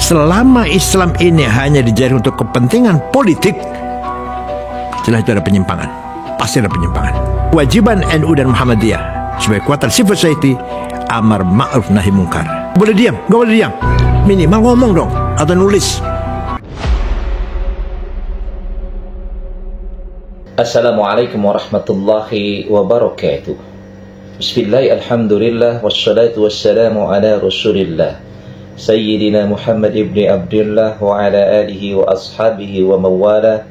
Selama Islam ini hanya dijadikan untuk kepentingan politik, jelas itu ada penyimpangan. Pasti ada penyimpangan. Kewajiban NU dan Muhammadiyah sebagai kekuatan civil society, amar ma'ruf nahi mungkar. Boleh diam, gak boleh diam. Minimal ngomong dong, atau nulis. Assalamualaikum warahmatullahi wabarakatuh. Bismillah, alhamdulillah, wassalatu wassalamu ala rasulillah Sayyidina Muhammad ibn Abdullah wa ala alihi wa ashabihi wa mawala.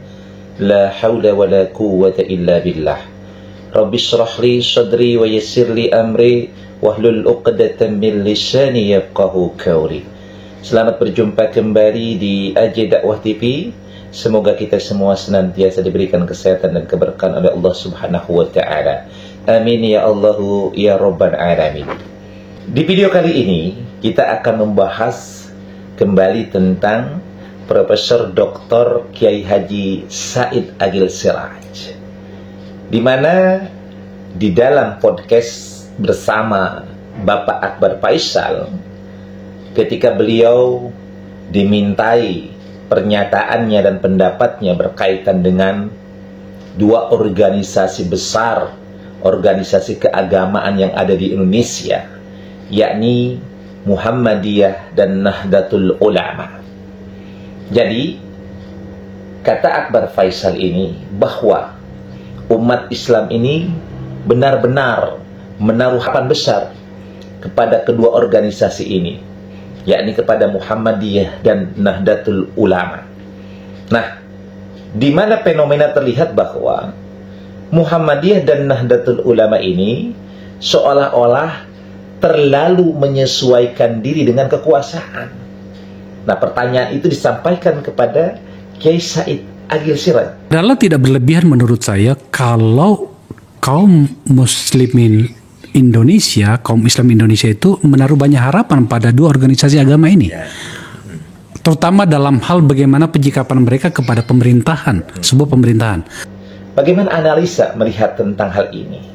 La hawla wa la quwwata illa billah. Rabbi shrah li sadri wa yassir li amri wahlul uqdatan min lisani yafqahu qawli. Selamat berjumpa kembali di AJ Dakwah TV. Semoga kita semua senantiasa diberikan kesehatan dan keberkahan oleh Allah Subhanahu wa taala. Amin ya Allahu ya Rabbal alamin. Di video kali ini kita akan membahas kembali tentang Profesor Dr. Kiai Haji Said Agil Siraj, di mana di dalam podcast bersama Bapak Akbar Faisal, ketika beliau dimintai pernyataannya dan pendapatnya berkaitan dengan dua organisasi besar, organisasi keagamaan yang ada di Indonesia, yakni Muhammadiyah dan Nahdlatul Ulama. Jadi, kata Akbar Faisal ini bahwa umat Islam ini benar-benar menaruh harapan besar kepada kedua organisasi ini, yakni kepada Muhammadiyah dan Nahdlatul Ulama. Nah, di mana fenomena terlihat bahwa Muhammadiyah dan Nahdlatul Ulama ini seolah-olah terlalu menyesuaikan diri dengan kekuasaan. Nah, pertanyaan itu disampaikan kepada Kiai Said Agil Siraj. Adalah tidak berlebihan menurut saya kalau kaum muslimin Indonesia, kaum Islam Indonesia itu menaruh banyak harapan pada dua organisasi agama ini. Terutama dalam hal bagaimana penyikapan mereka kepada pemerintahan, sebuah pemerintahan. Bagaimana analisa melihat tentang hal ini?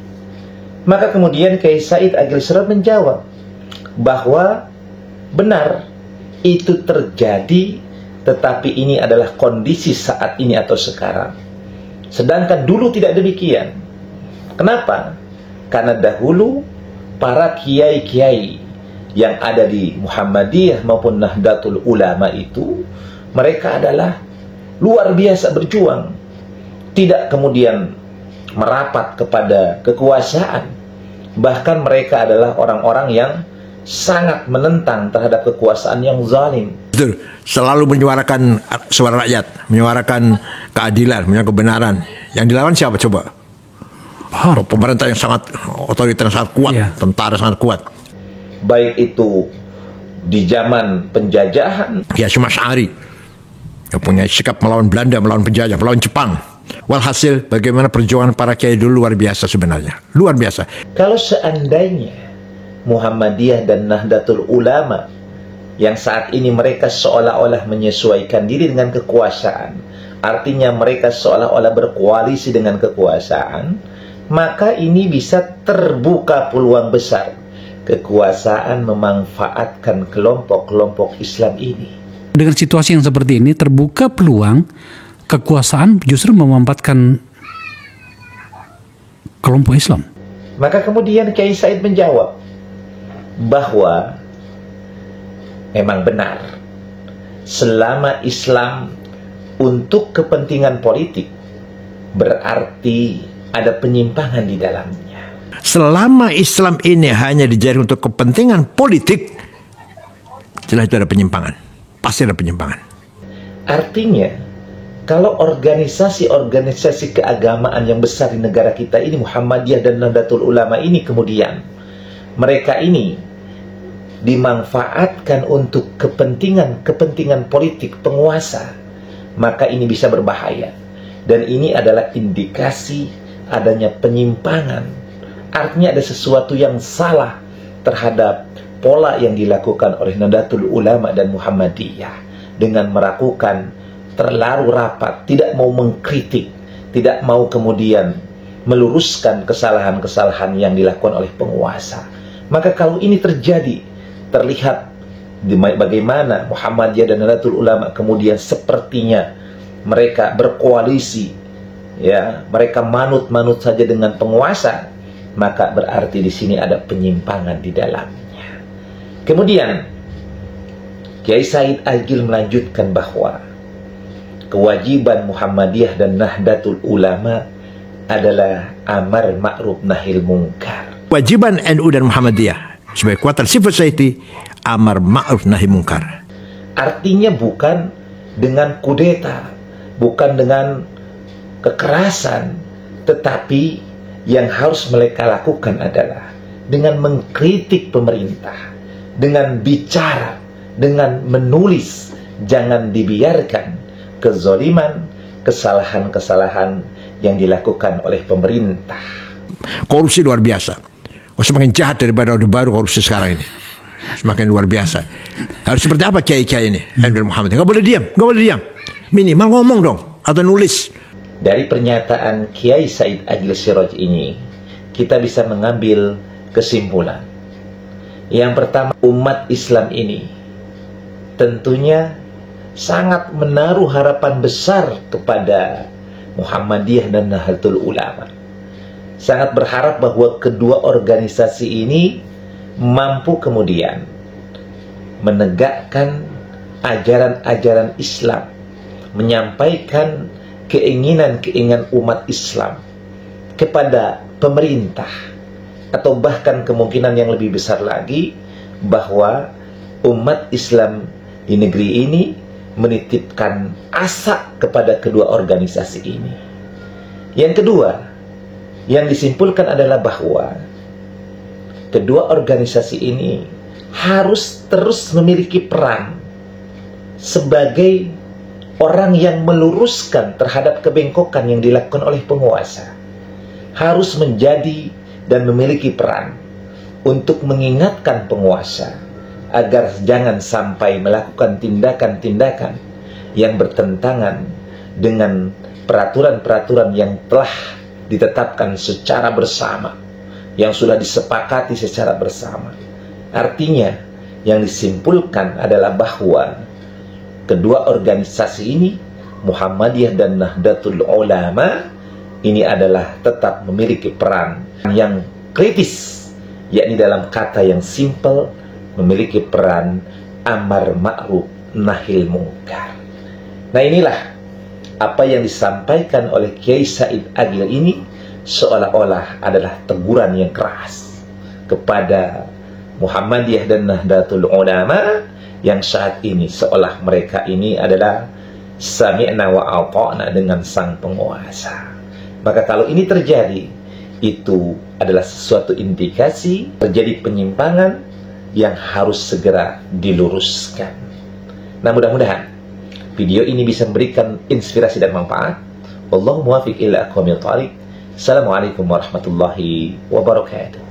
Maka kemudian Kiai Said Agil Siraj menjawab bahwa benar itu terjadi, tetapi ini adalah kondisi saat ini atau sekarang. Sedangkan dulu tidak demikian. Kenapa? Karena dahulu para kiai-kiai yang ada di Muhammadiyah maupun Nahdlatul Ulama itu, mereka adalah luar biasa berjuang, tidak kemudian merapat kepada kekuasaan. Bahkan mereka adalah orang-orang yang sangat menentang terhadap kekuasaan yang zalim. Betul. Selalu menyuarakan suara rakyat, menyuarakan keadilan, menyuarakan kebenaran. Yang dilawan siapa coba? Pemerintah yang sangat otoriter, sangat kuat, tentara sangat kuat. Baik itu di zaman penjajahan, Kiai Hasyim Asy'ari yang punya sikap melawan Belanda, melawan penjajah, melawan Jepang. Walhasil bagaimana perjuangan para kiai dulu luar biasa sebenarnya. Luar biasa. Kalau seandainya Muhammadiyah dan Nahdlatul Ulama yang saat ini mereka seolah-olah menyesuaikan diri dengan kekuasaan, artinya mereka seolah-olah berkoalisi dengan kekuasaan, maka ini bisa terbuka peluang besar kekuasaan memanfaatkan kelompok-kelompok Islam ini. Dengan situasi yang seperti ini terbuka peluang kekuasaan justru memanfaatkan kelompok Islam. Maka kemudian Kiai Said menjawab bahwa memang benar, selama Islam untuk kepentingan politik berarti ada penyimpangan di dalamnya. Selama Islam ini hanya dijadikan untuk kepentingan politik, jelas itu ada penyimpangan. Pasti ada penyimpangan. Artinya kalau organisasi-organisasi keagamaan yang besar di negara kita ini, Muhammadiyah dan Nahdlatul Ulama ini, kemudian mereka ini dimanfaatkan untuk kepentingan politik penguasa, maka ini bisa berbahaya. Dan ini adalah indikasi adanya penyimpangan. Artinya ada sesuatu yang salah terhadap pola yang dilakukan oleh Nahdlatul Ulama dan Muhammadiyah dengan melakukan terlalu rapat, tidak mau mengkritik, tidak mau kemudian meluruskan kesalahan-kesalahan yang dilakukan oleh penguasa. Maka kalau ini terjadi, terlihat bagaimana Muhammadiyah dan Nahdlatul Ulama kemudian sepertinya mereka berkoalisi, ya, mereka manut-manut saja dengan penguasa, maka berarti di sini ada penyimpangan di dalamnya. Kemudian Kiai Said Agil melanjutkan bahwa kewajiban Muhammadiyah dan Nahdlatul Ulama adalah amar ma'ruf nahil munkar. Kewajiban NU dan Muhammadiyah sebagai kekuatan civil society, amar ma'ruf nahi munkar. Artinya bukan dengan kudeta, bukan dengan kekerasan, tetapi yang harus mereka lakukan adalah dengan mengkritik pemerintah, dengan bicara, dengan menulis. Jangan dibiarkan kezaliman, kesalahan-kesalahan yang dilakukan oleh pemerintah. Korupsi luar biasa. Semakin jahat daripada Orde Baru korupsi sekarang ini. Semakin luar biasa. Harus seperti apa kiai-kiai ini? NU Muhammad. Gak boleh diam, gak boleh diam. Minimal ngomong dong, atau nulis. Dari pernyataan Kiai Said Agil Siraj ini, kita bisa mengambil kesimpulan. Yang pertama, umat Islam ini tentunya sangat menaruh harapan besar kepada Muhammadiyah dan Nahdlatul Ulama. Sangat berharap bahwa kedua organisasi ini mampu kemudian menegakkan ajaran-ajaran Islam, menyampaikan keinginan-keinginan umat Islam kepada pemerintah, atau bahkan kemungkinan yang lebih besar lagi bahwa umat Islam di negeri ini menitipkan asa kepada kedua organisasi ini. Yang kedua, yang disimpulkan adalah bahwa kedua organisasi ini harus terus memiliki peran sebagai orang yang meluruskan terhadap kebengkokan yang dilakukan oleh penguasa. Harus menjadi dan memiliki peran untuk mengingatkan penguasa agar jangan sampai melakukan tindakan-tindakan yang bertentangan dengan peraturan-peraturan yang telah ditetapkan secara bersama, yang sudah disepakati secara bersama. Artinya, yang disimpulkan adalah bahwa kedua organisasi ini, Muhammadiyah dan Nahdlatul Ulama, ini adalah tetap memiliki peran yang kritis, yakni dalam kata yang simpel, memiliki peran amar ma'ruf nahil munkar. Nah, inilah apa yang disampaikan oleh Kiai Said Agil ini seolah-olah adalah teguran yang keras kepada Muhammadiyah dan Nahdlatul Ulama yang saat ini seolah mereka ini adalah sami'na wa ata'na dengan sang penguasa. Maka kalau ini terjadi, itu adalah sesuatu indikasi terjadi penyimpangan yang harus segera diluruskan. Nah, mudah-mudahan video ini bisa memberikan inspirasi dan manfaat. Wallahu muwaffiq ila aqwamit thoriq. Assalamualaikum warahmatullahi wabarakatuh.